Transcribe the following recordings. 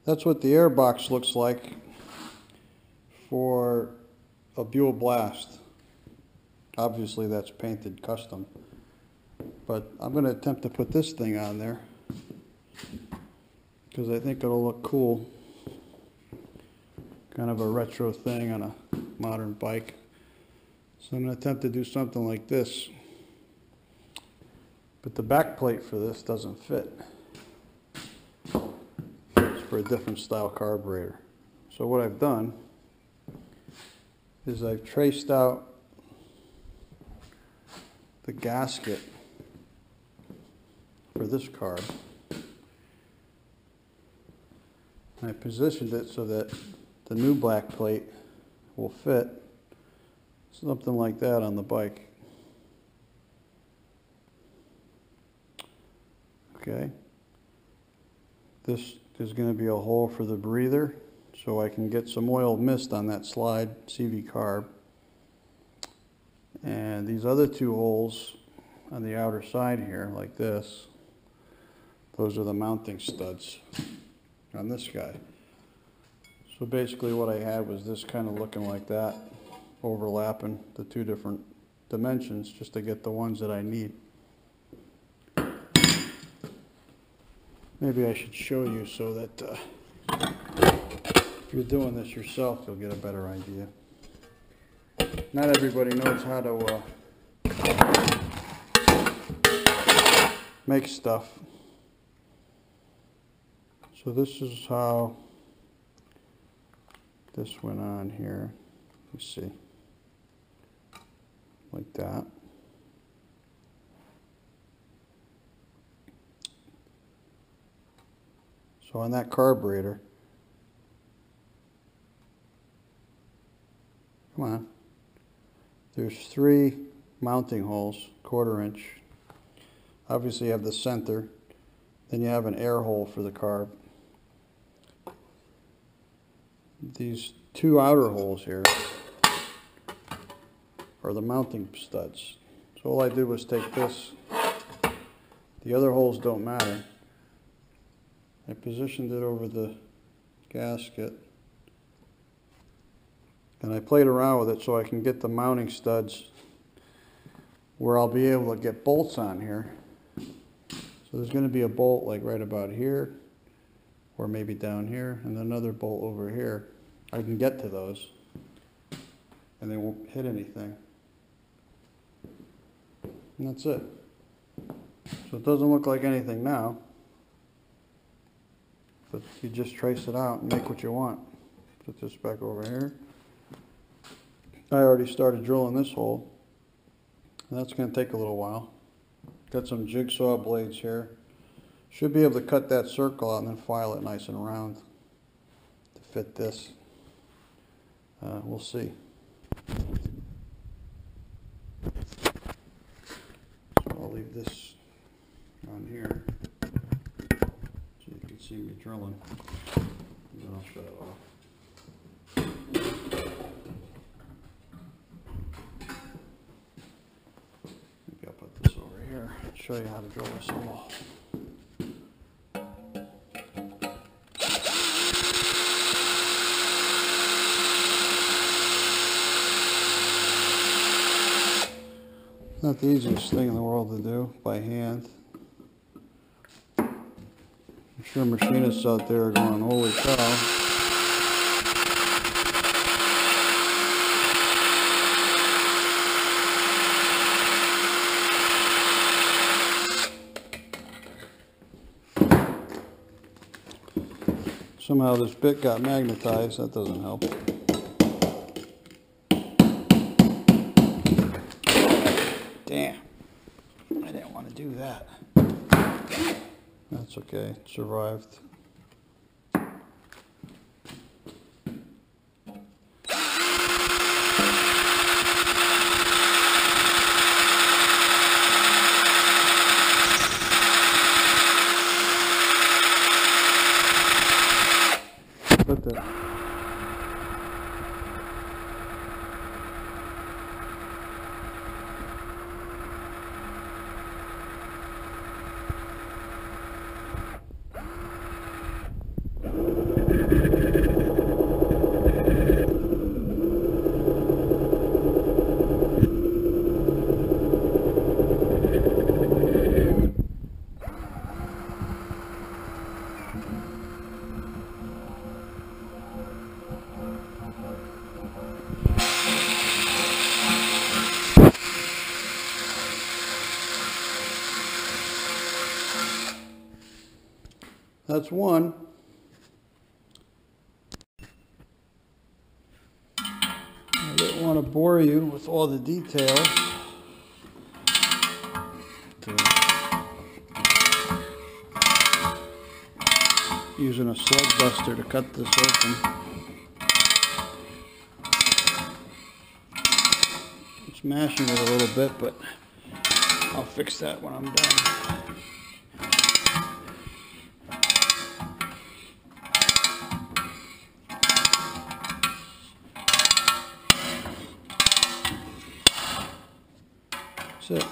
That's what the air box looks like for a Buell Blast. Obviously that's painted custom, but I'm going to attempt to put this thing on there because I think it'll look cool. Kind of a retro thing on a modern bike. So I'm going to attempt to do something like this. But the back plate for this doesn't fit. It's for a different style carburetor. So what I've done is I've traced out the gasket for this carb. And I positioned it so that the new black plate will fit something like that on the bike. Okay. This is going to be a hole for the breather so I can get some oil mist on that slide CV carb. And these other two holes on the outer side here, like this, those are the mounting studs on this guy. So basically what I had was this kind of looking like that, overlapping the two different dimensions just to get the ones that I need. Maybe I should show you so that if you're doing this yourself, you'll get a better idea. Not everybody knows how to make stuff. So this is how this went on here. You see, like that. So on that carburetor, come on, there's 3 mounting holes, 1/4 inch. Obviously you have the center, then you have an air hole for the carb. These 2 outer holes here are the mounting studs. So all I did was take this, the other holes don't matter. I positioned it over the gasket and I played around with it so I can get the mounting studs where I'll be able to get bolts on here. So there's going to be a bolt like right about here, or maybe down here, and another bolt over here. I can get to those and they won't hit anything. And that's it. So it doesn't look like anything now, but you just trace it out and make what you want. Put this back over here. I already started drilling this hole, and that's going to take a little while. Got some jigsaw blades here. Should be able to cut that circle out and then file it nice and round to fit this. We'll see. So I'll leave this on here so you can see me drilling, and then I'll shut it off. Maybe I'll put this over here and show you how to drill this hole. Not the easiest thing in the world to do by hand. I'm sure machinists out there are going, holy cow. Somehow this bit got magnetized. That doesn't help. Damn, I didn't want to do that. That's okay, it survived. Put that. That's one. I didn't want to bore you with all the details. Using a slug buster to cut this open. Just mashing it a little bit, but I'll fix that when I'm done. That's it.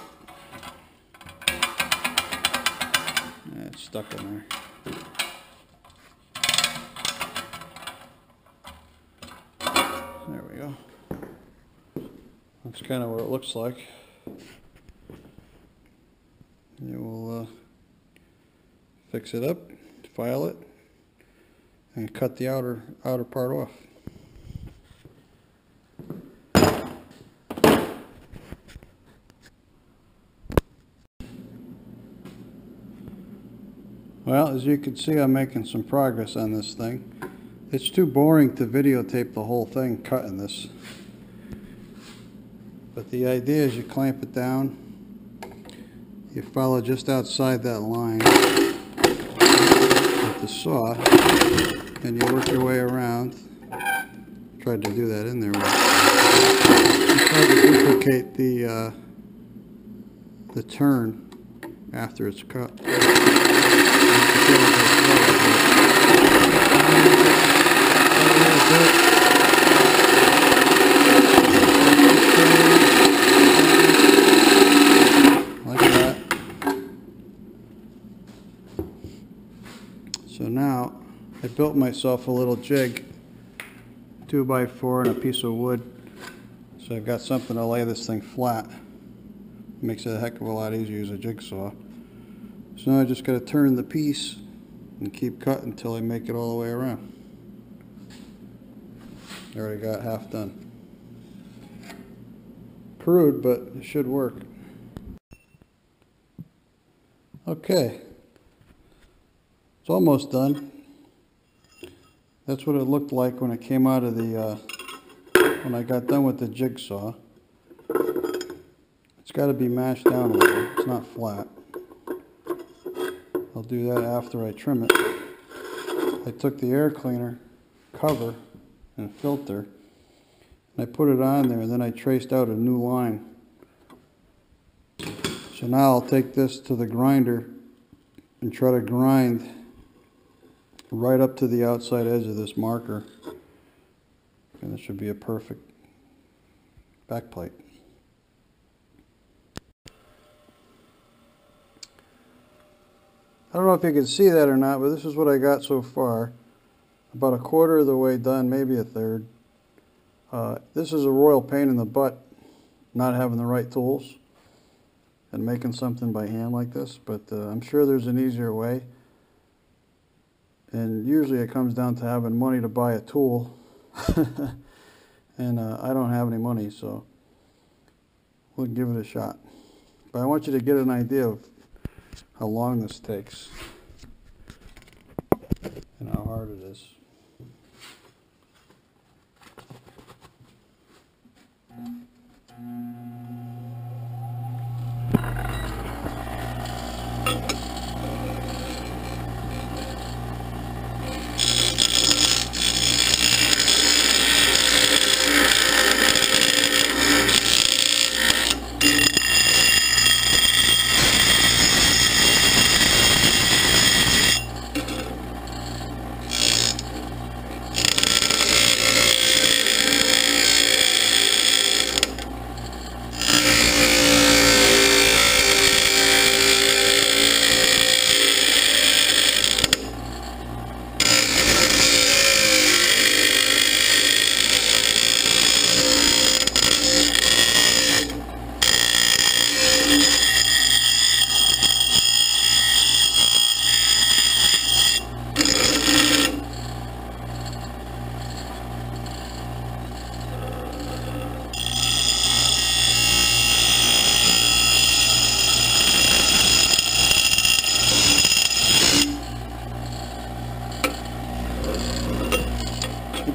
Yeah, it's stuck in there. There we go. That's kind of what it looks like. You will fix it up, file it, and cut the outer part off. Well, as you can see, I'm making some progress on this thing. It's too boring to videotape the whole thing cutting this. But the idea is you clamp it down, you follow just outside that line with the saw, and you work your way around. Tried to do that in there. You try to duplicate the turn after it's cut. Like that. So now I built myself a little jig, 2x4 and a piece of wood. So I've got something to lay this thing flat. Makes it a heck of a lot easier to use a jigsaw. So now I just got to turn the piece and keep cutting until I make it all the way around. I already got half done. Crude, but it should work. Okay, it's almost done. That's what it looked like when it came out of the, when I got done with the jigsaw. It's got to be mashed down a little, it's not flat. I'll do that after I trim it. I took the air cleaner cover and filter and I put it on there, and then I traced out a new line. So now I'll take this to the grinder and try to grind right up to the outside edge of this marker, and this should be a perfect back plate. I don't know if you can see that or not, but this is what I got so far. About a quarter of the way done, maybe a third. This is a royal pain in the butt, not having the right tools and making something by hand like this, but I'm sure there's an easier way. And usually it comes down to having money to buy a tool. And I don't have any money, so we'll give it a shot. But I want you to get an idea of how long this takes and how hard it is.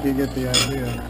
you get the idea.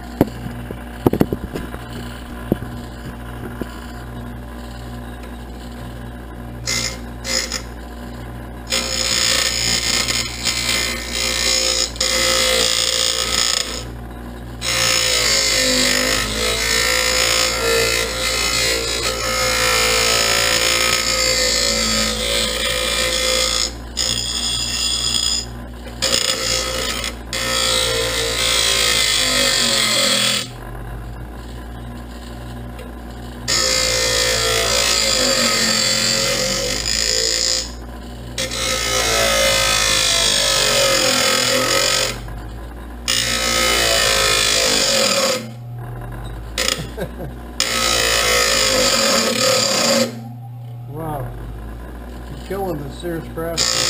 Wow, you're killing the Sears Craftsman.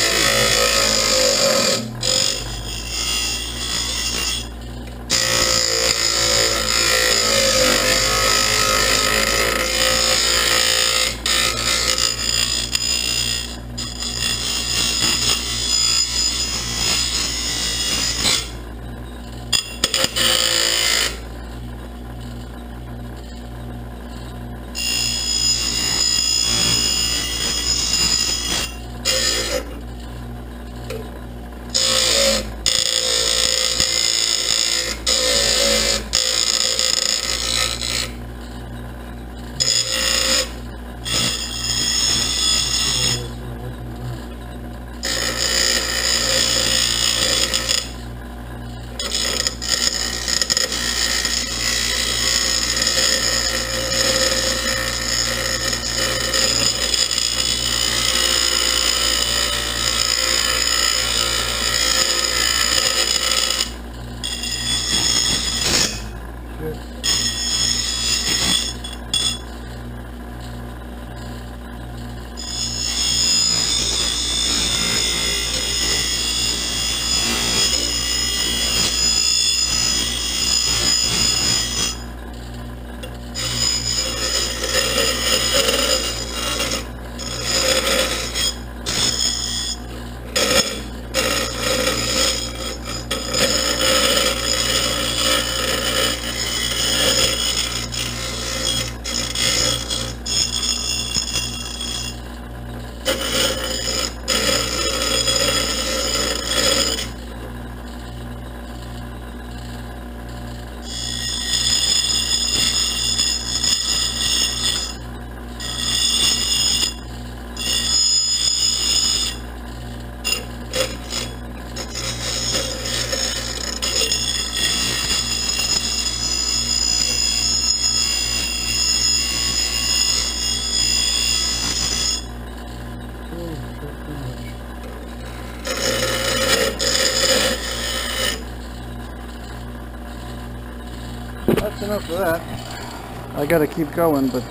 That's enough of that. I gotta keep going, but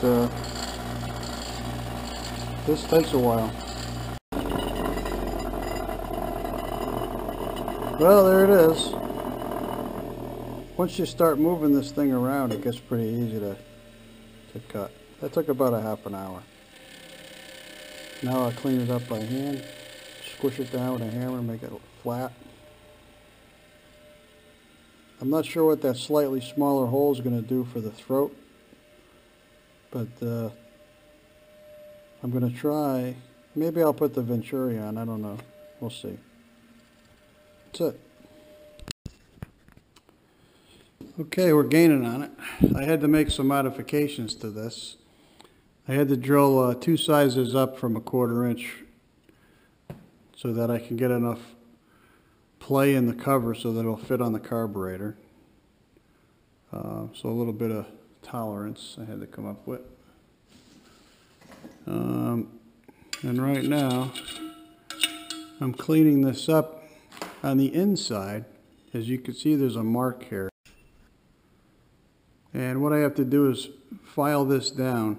this takes a while. Well, there it is. Once you start moving this thing around, it gets pretty easy to cut. That took about a half an hour. Now I'll clean it up by hand, squish it down with a hammer, make it flat. I'm not sure what that slightly smaller hole is going to do for the throat, but I'm going to try. Maybe I'll put the Venturi on, I don't know. We'll see. That's it. Okay, we're gaining on it. I had to make some modifications to this. I had to drill 2 sizes up from a 1/4 inch so that I can get enough play in the cover so that it'll fit on the carburetor. So a little bit of tolerance I had to come up with. And right now I'm cleaning this up on the inside. As you can see, there's a mark here. And what I have to do is file this down